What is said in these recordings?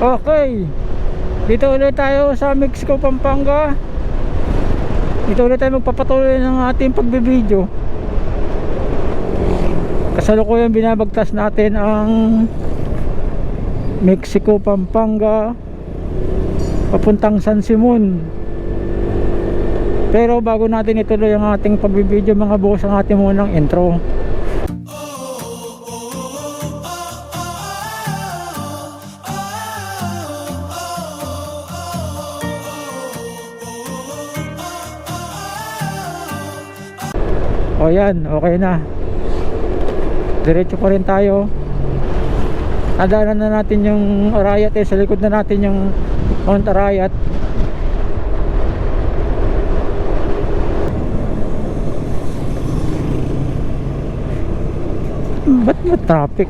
Okay, dito ulit tayo sa Mexico, Pampanga. Dito ulit tayo magpapatuloy ng ating pagbibideo. Kasalukuyan binabagtas natin ang Mexico, Pampanga papuntang San Simon. Pero bago natin ituloy ang ating pagbibideo mga boss, ang ating munang intro. O yan, okay na. Diretso pa rin tayo. Nadaanan na natin yung Arayat sa likod na natin yung Mount Arayat. Ba't na traffic?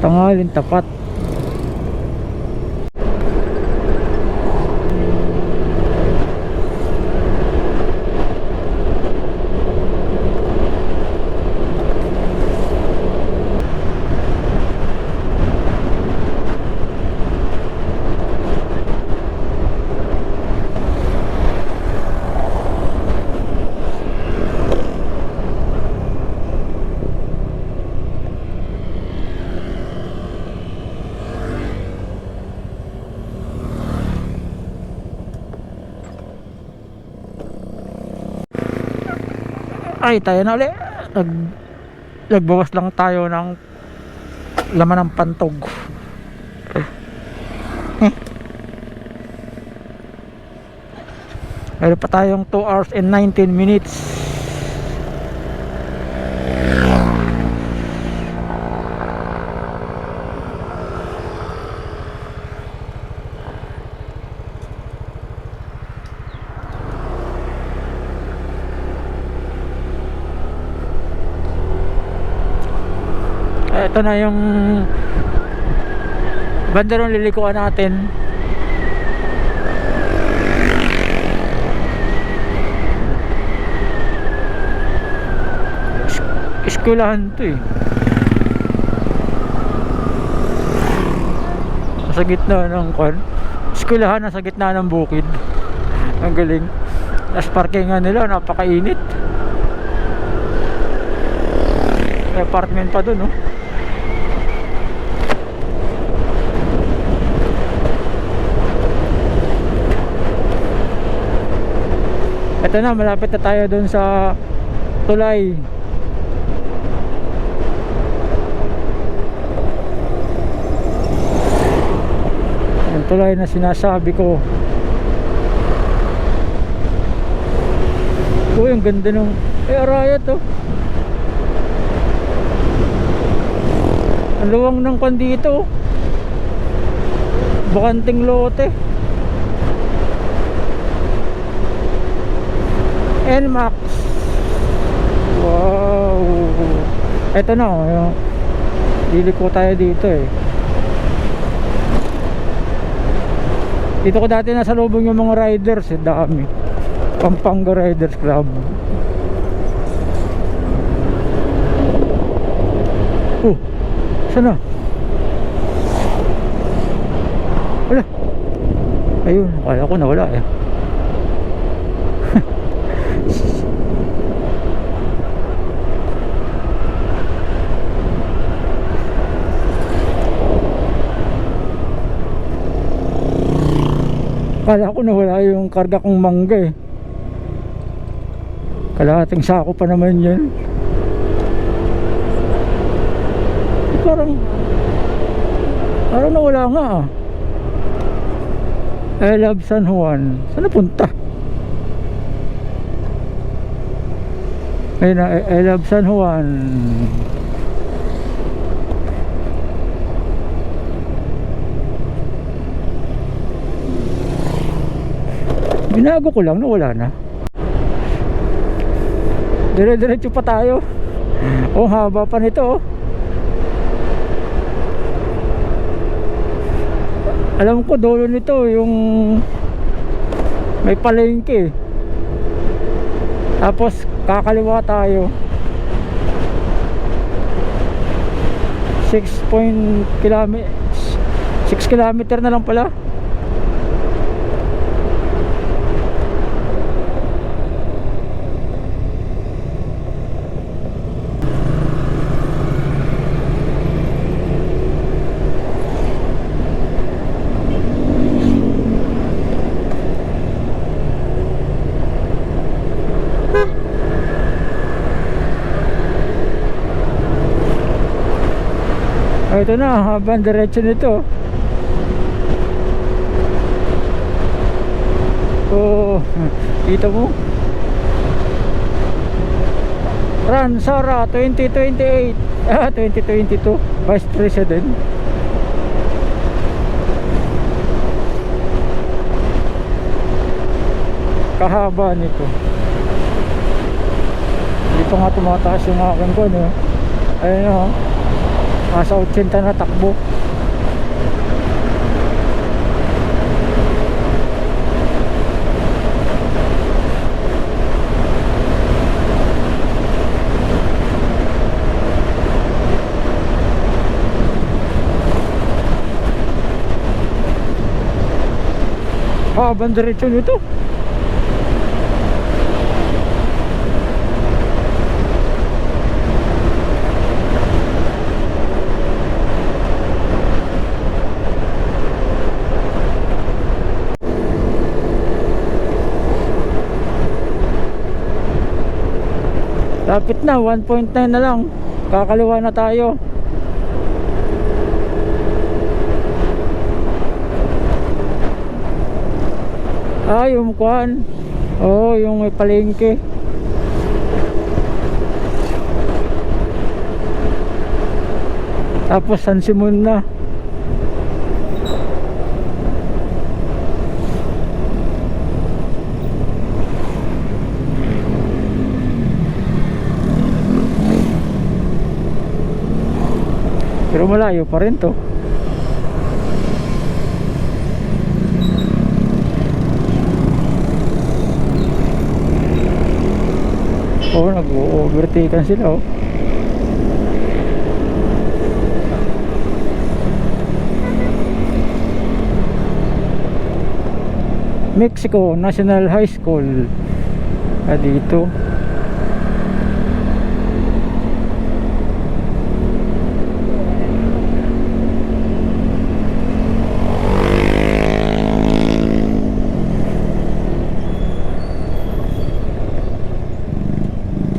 Tanghalin tapat. Ay, tayo na ulit. Nagbawas lang tayo ng laman ng pantog. Meron pa tayong 2 hours and 19 minutes. Ito na yung bandarong lilikuan natin. Eskwelahan to eh. Nasa gitna ng kwan. Eskwelahan nasa gitna ng bukid. Ang galing. Tapos parkingan nila, napakainit. May apartment pa dun, no? Ito na, malapit na tayo dun sa tulay. Yung tulay na sinasabi ko. Uy, ang ganda nung Arayat, oh. Ang luwang ng kwan dito. Bakanting lote. NMAX. Wow. Ito na, oh. Liliko tayo dito eh. Dito ko dati nasa lubong yung mga riders eh. Dami. Pampanga Riders Club. Sana? Wala. Ayun, akala ko nawala eh. Akala ko nawala yung karga kong mangga eh. Kalahating sako pa naman yan. Parang nawala nga ah. I love San Juan. Saan napunta? Ayun na, I love San Juan. Binago ko lang, nawala na. Dire-diretso pa tayo. Oh, haba pa nito oh. Alam ko dulo nito yung may palengke. Tapos kakaliwa tayo. 6 kilometers 6 kilometer na lang pala. Ito na, habang diretso nito. Oh, kita mo? Ran Sara 2028. 2022 Vice President. Kahaba nito. Dito nga tumataas yung akin ko, no? Ayun o, nasa 80 na takbo. Habang diretso nito. Lapit na, 1.9 na lang. Kakaliwa na tayo. Yung kuan. Oh, yung may palengke. Tapos San Simon na. Pero malayo pa rin to. Oh, nag-overtaken sila, oh. Mexico National High School. Dito.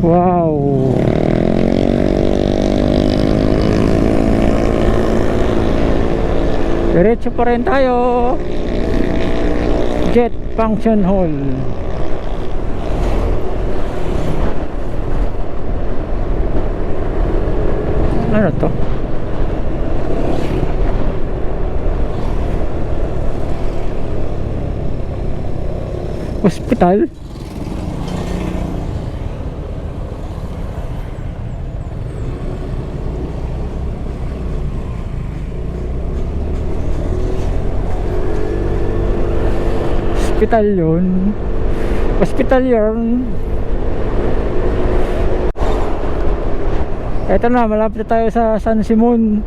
Wow. Diretso pa rin tayo. Jet Function Hall. Ano to? Hospital? Hospital yun. Hospital yun. Eto na, malapit na tayo sa San Simon.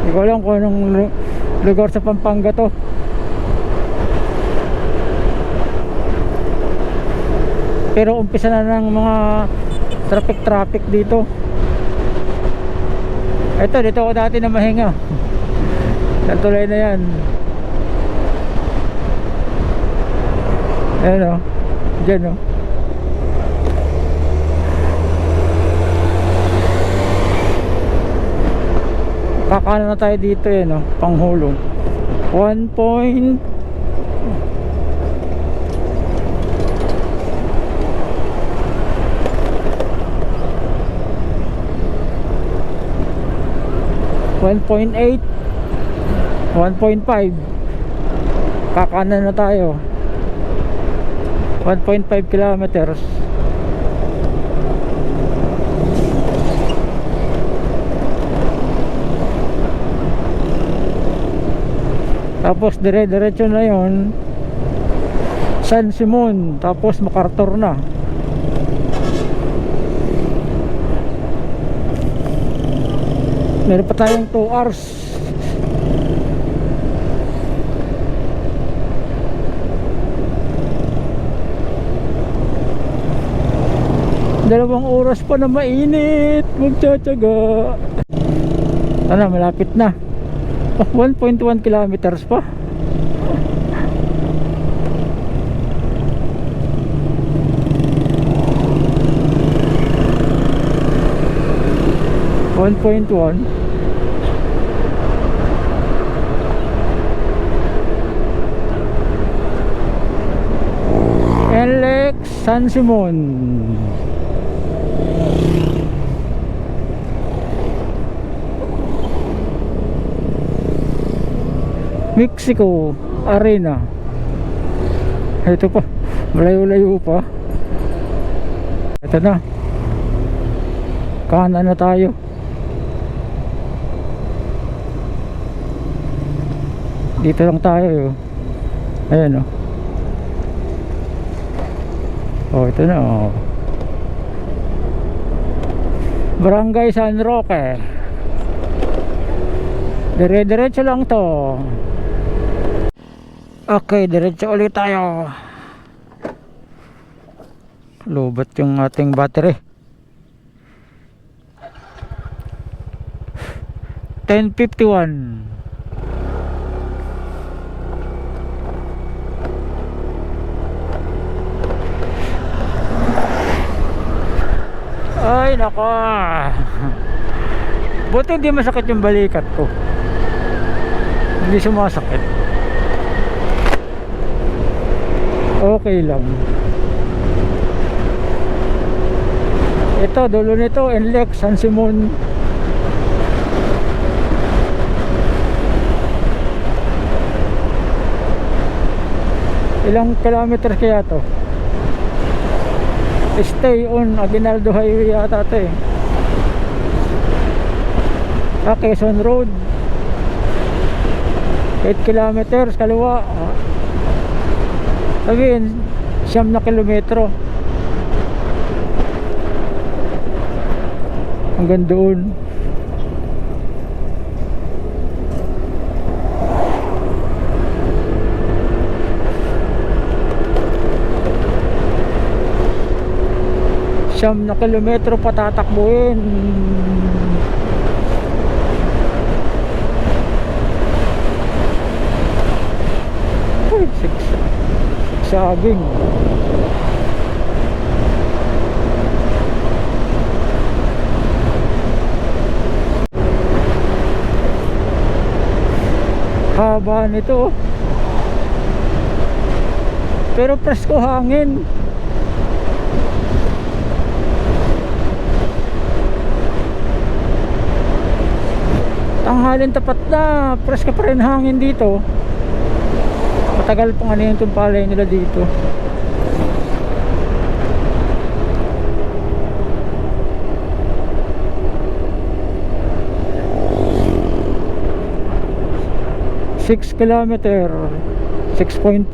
Hindi ko alam kung anong lugar sa Pampanga to. Pero umpisa na ng mga traffic dito. Eto, dito ako dati na mahinga. Tulay na yan. Ayan o. Diyan o. Kakanan na tayo dito yan o. Panghulong 1 point 1.8 1.5 kakanan na tayo 1.5 kilometers. Tapos diretso na yon San Simon, tapos MacArthur na. Meron pa tayong 2 hours. Dalawang oras pa na mainit. Magtsatsaga. Ano, malapit na. 1.1 kilometers pa. NLEX San Simon. Mexico Arena. Ito pa, malayo-layo pa. Ito na, kanan na tayo. Dito lang tayo. Ayan o. Oh, ito na oh. Barangay San Roque. Dire-diretso lang to. Okay, diretso ulit tayo. Lobat yung ating battery. 10:51. Ay nako. Buti hindi masakit yung balikat ko. Hindi sumasakit. Okay lang. Ito, dulo nito, NLEX San Simon. Ilang kilometers kaya to? Stay on Aguinaldo Highway yata ito eh. Quezon Road. 8 kilometers kaliwa. Sabihin 9 na kilometro hanggang doon. Siyam na kilometro patatakbuhin. Uy, sabing. Haba nito. Pero presko hangin. Tanghalin tapat na, presko pa rin hangin dito. Matagal pang ano yung tumpalay nila dito. Six kilometer, 6.5.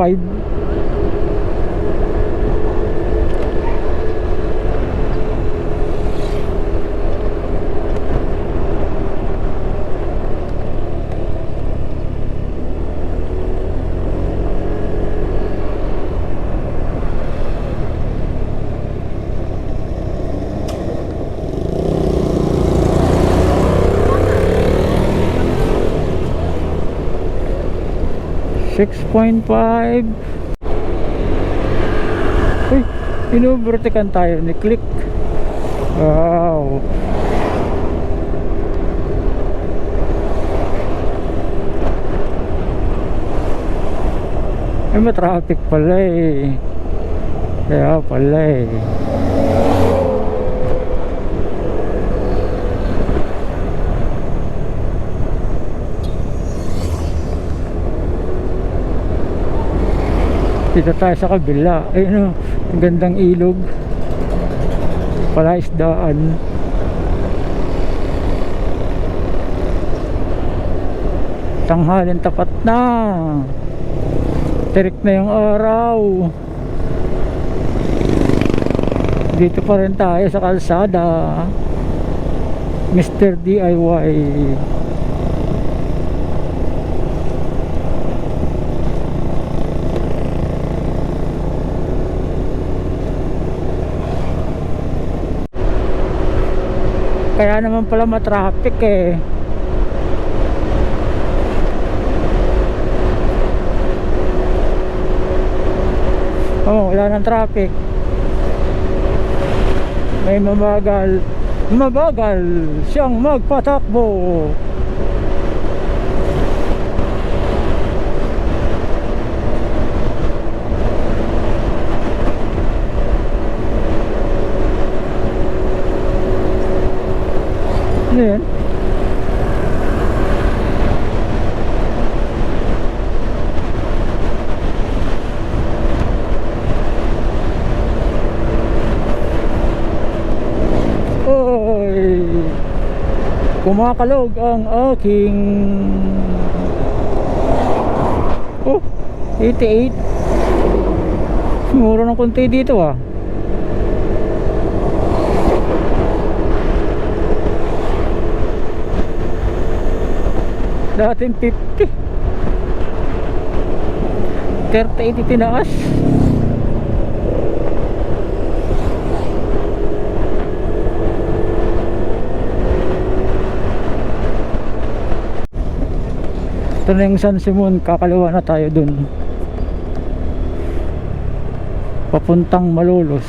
Uy, inubertikan tayo ni Click. Wow. Ay, may traffic pala eh. Kaya pala eh. Dito tayo sa kabila. Ayun o, ang gandang ilog. Palaisdaan. Tanghalin tapat na. Tirik na yung araw. Dito pa rin tayo sa kalsada. Mr. DIY. Kaya naman pala matraffic eh. Oh, wala nang traffic. May mabagal siyang magpatakbo. Ano yan? Oy! Kumakalog ang aking 88. Mura ng konti dito ah. Dating 50, 38 itinaas. Ito na yung San Simon, kakaliwa na tayo dun papuntang Malolos.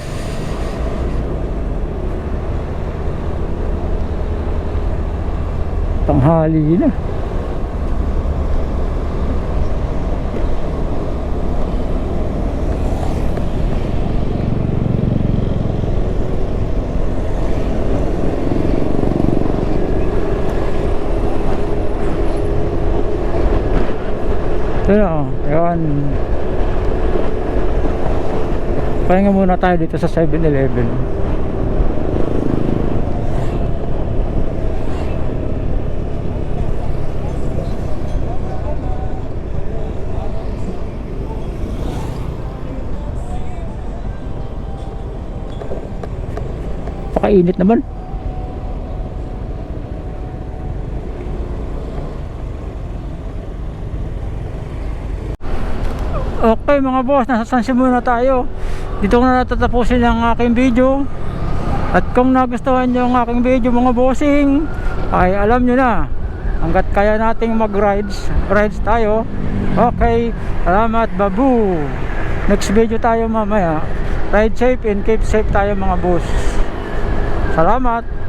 Tanghali na. Ayan. Pahinga muna tayo dito sa 7-Eleven. Pakainit naman. Okay mga boss, nasa San Simon na tayo. Dito ko na natatapusin ang aking video. At kung nagustuhan nyo ang aking video mga bossing, ay alam nyo na, hanggat kaya nating rides tayo. Okay, salamat babu. Next video tayo mamaya. Ride safe and keep safe tayo mga boss. Salamat.